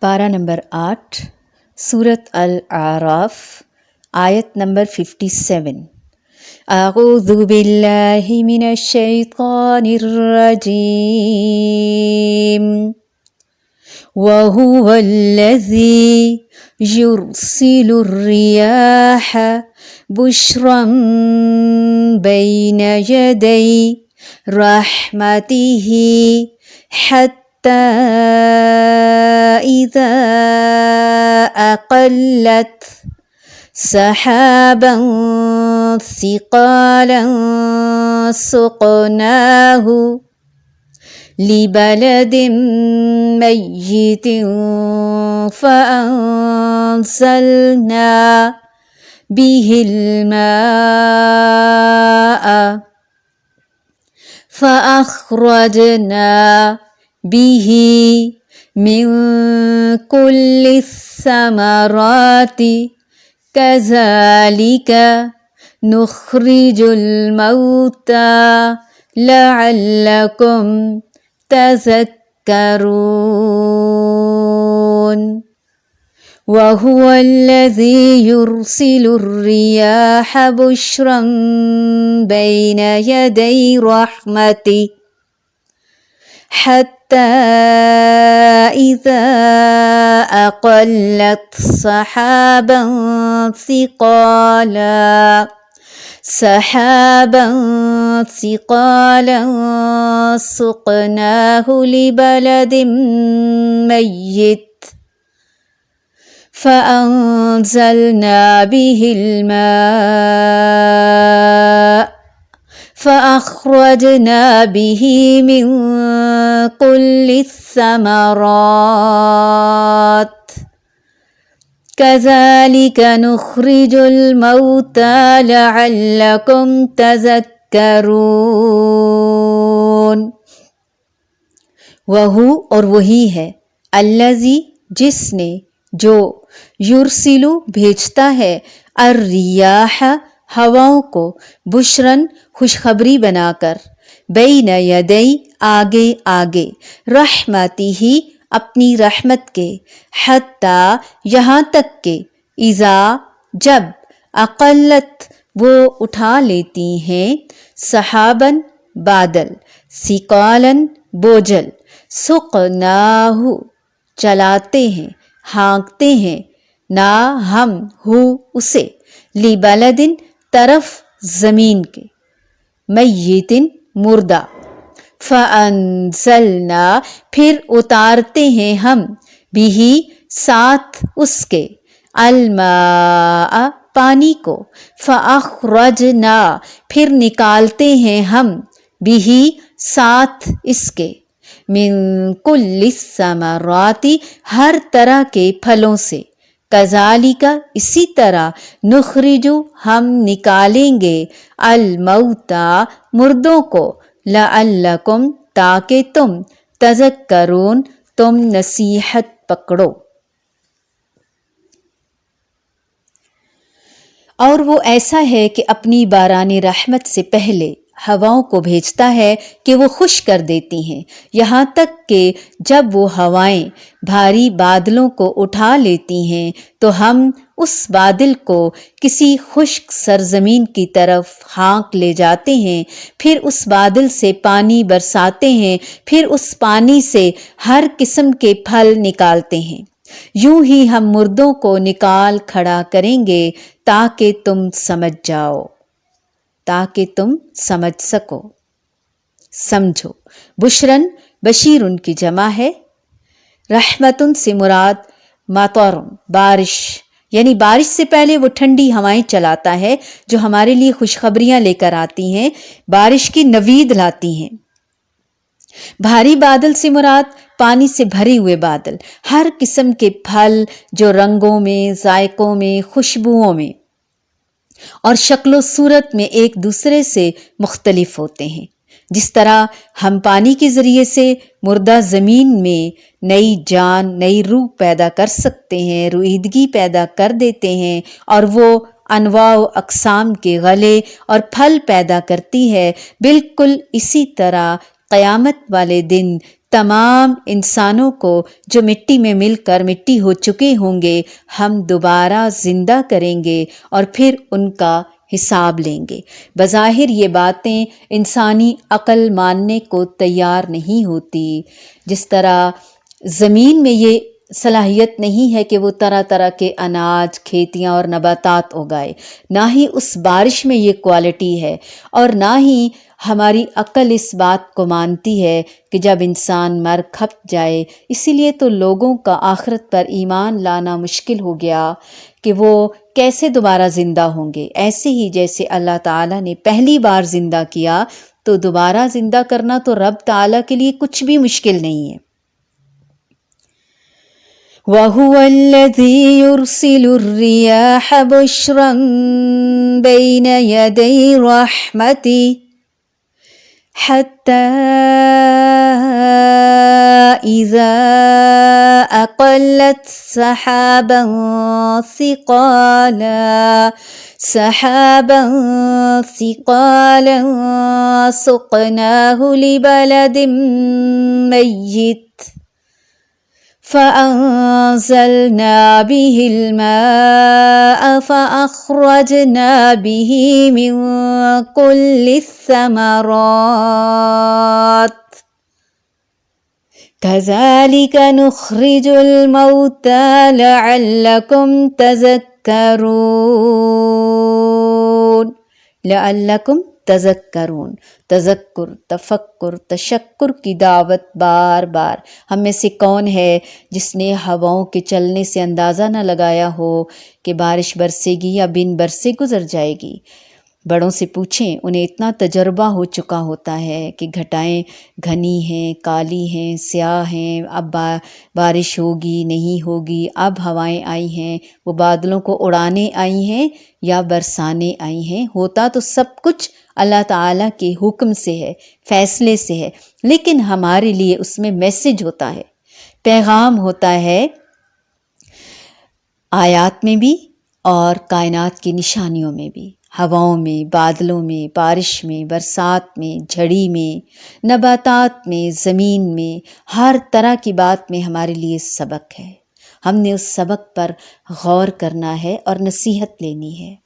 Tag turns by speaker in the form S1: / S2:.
S1: پارہ نمبر 8 سورت الاعراف آیت نمبر 57۔ اعوذ باللہ من الشیطان الرجیم وَهُوَ الَّذِي يُرْسِلُ الرِّيَاحَ بُشْرًا بَيْنَ يَدَيْ رَحْمَتِهِ حَتَّى إِذَا أَقَلَّتْ سَحَابًا ثِقَالًا سُقْنَاهُ لِبَلَدٍ مَيِّتٍ فَأَنزَلْنَا بِهِ الْمَاءَ فَأَخْرَجْنَا بِهِ مِن كُلِّ الثَّمَرَاتِ كَذَلِكَ نُخْرِجُ الْمَوْتَى لَعَلَّكُمْ تَذَكَّرُونَ وَهُوَ الَّذِي يُرْسِلُ الرِّيَاحَ بُشْرًا بَيْنَ يَدَيْ رَحْمَتِهِ حَتَّى إِذَا أَقَلَّتْ سَحَابًا ثِقَالًا سُقْنَاهُ لِبَلَدٍ مَيِّتٍ فَأَنزَلْنَا بِهِ الْمَاءَ فَأَخْرَجْنَا بِهِ مِن كُلِّ الثَّمَرَاتِ كَذَلِكَ نُخْرِجُ الْمَوْتَى لَعَلَّكُمْ تَذَكَّرُونَ وہو اور وہی ہے الذی جس نے جو یرسلو بھیجتا ہے الریاح ہواؤں کو بشرن خوشخبری بنا کر بین یدی آگے آگے رحمتہ اپنی رحمت کے حتیٰ یہاں تک کہ اذا جب اقلت وہ اٹھا لیتی ہیں سحابن بادل ثقالن بوجھل سقناہ چلاتے ہیں ہانکتے ہیں نا ہم ہو اسے لبلدن طرف زمین کے میتن مردہ فَأَنزَلْنَا پھر اتارتے ہیں ہم بھی ساتھ اس کے الماء پانی کو فَأَخْرَجْنَا پھر نکالتے ہیں ہم بھی ساتھ اس کے من کل الثمرات ہر طرح کے پھلوں سے کذالک اسی طرح نخرجو ہم نکالیں گے الموتى مردوں کو لعلکم تاکہ تم تذکرون تم نصیحت پکڑو۔ اور وہ ایسا ہے کہ اپنی باران رحمت سے پہلے ہواؤں کو بھیجتا ہے کہ وہ خوش کر دیتی ہیں یہاں تک کہ جب وہ ہوائیں بھاری بادلوں کو اٹھا لیتی ہیں تو ہم اس بادل کو کسی خشک سرزمین کی طرف ہانک لے جاتے ہیں، پھر اس بادل سے پانی برساتے ہیں، پھر اس پانی سے ہر قسم کے پھل نکالتے ہیں۔ یوں ہی ہم مردوں کو نکال کھڑا کریں گے تاکہ تم سمجھ جاؤ، تاکہ تم سمجھ سکو، سمجھو۔ بشرن بشیر ان کی جمع ہے، رحمتن سے مراد مطر بارش، یعنی بارش سے پہلے وہ ٹھنڈی ہوائیں چلاتا ہے جو ہمارے لیے خوشخبریاں لے کر آتی ہیں، بارش کی نوید لاتی ہیں۔ بھاری بادل سے مراد پانی سے بھرے ہوئے بادل، ہر قسم کے پھل جو رنگوں میں، ذائقوں میں، خوشبوؤں میں اور شکل و صورت میں ایک دوسرے سے مختلف ہوتے ہیں۔ جس طرح ہم پانی کے ذریعے سے مردہ زمین میں نئی جان، نئی روح پیدا کر سکتے ہیں، رویدگی پیدا کر دیتے ہیں اور وہ انواع و اقسام کے غلے اور پھل پیدا کرتی ہے، بالکل اسی طرح قیامت والے دن تمام انسانوں کو جو مٹی میں مل کر مٹی ہو چکے ہوں گے ہم دوبارہ زندہ کریں گے اور پھر ان کا حساب لیں گے۔ بظاہر یہ باتیں انسانی عقل ماننے کو تیار نہیں ہوتی، جس طرح زمین میں یہ صلاحیت نہیں ہے کہ وہ طرح طرح کے اناج، کھیتیاں اور نباتات اگائے، نہ ہی اس بارش میں یہ کوالٹی ہے، اور نہ ہی ہماری عقل اس بات کو مانتی ہے کہ جب انسان مر کھپ جائے۔ اسی لیے تو لوگوں کا آخرت پر ایمان لانا مشکل ہو گیا کہ وہ کیسے دوبارہ زندہ ہوں گے۔ ایسے ہی جیسے اللہ تعالیٰ نے پہلی بار زندہ کیا تو دوبارہ زندہ کرنا تو رب تعالیٰ کے لیے کچھ بھی مشکل نہیں ہے۔ وَهُوَ الَّذِي يُرْسِلُ الرِّيَاحَ بُشْرًا بَيْنَ يَدَيْ رَحْمَتِهِ حَتَّى إِذَا أَقَلَّتْ سَحَابًا ثِقَالًا سُقْنَاهُ لِبَلَدٍ مَّيِّتٍ فَأَنزَلْنَا بِهِ الْمَاءَ فَأَخْرَجْنَا بِهِ مِن كُلِّ الثَّمَرَاتِ كَذَلِكَ نُخْرِجُ الْمَوْتَى لَعَلَّكُمْ تَذَكَّرُونَ۔ تذکر، تفکر، تشکر کی دعوت بار بار۔ ہم میں سے کون ہے جس نے ہواؤں کے چلنے سے اندازہ نہ لگایا ہو کہ بارش برسے گی یا بن برسے گزر جائے گی؟ بڑوں سے پوچھیں، انہیں اتنا تجربہ ہو چکا ہوتا ہے کہ گھٹائیں گھنی ہیں، کالی ہیں، سیاہ ہیں، اب بارش ہوگی نہیں ہوگی، اب ہوائیں آئی ہیں وہ بادلوں کو اڑانے آئی ہیں یا برسانے آئی ہیں۔ ہوتا تو سب کچھ اللہ تعالیٰ کے حکم سے ہے، فیصلے سے ہے، لیکن ہمارے لیے اس میں میسج ہوتا ہے، پیغام ہوتا ہے، آیات میں بھی اور کائنات کی نشانیوں میں بھی، ہواؤں میں، بادلوں میں، بارش میں، برسات میں، جھڑی میں، نباتات میں، زمین میں، ہر طرح کی بات میں ہمارے لیے سبق ہے۔ ہم نے اس سبق پر غور کرنا ہے اور نصیحت لینی ہے۔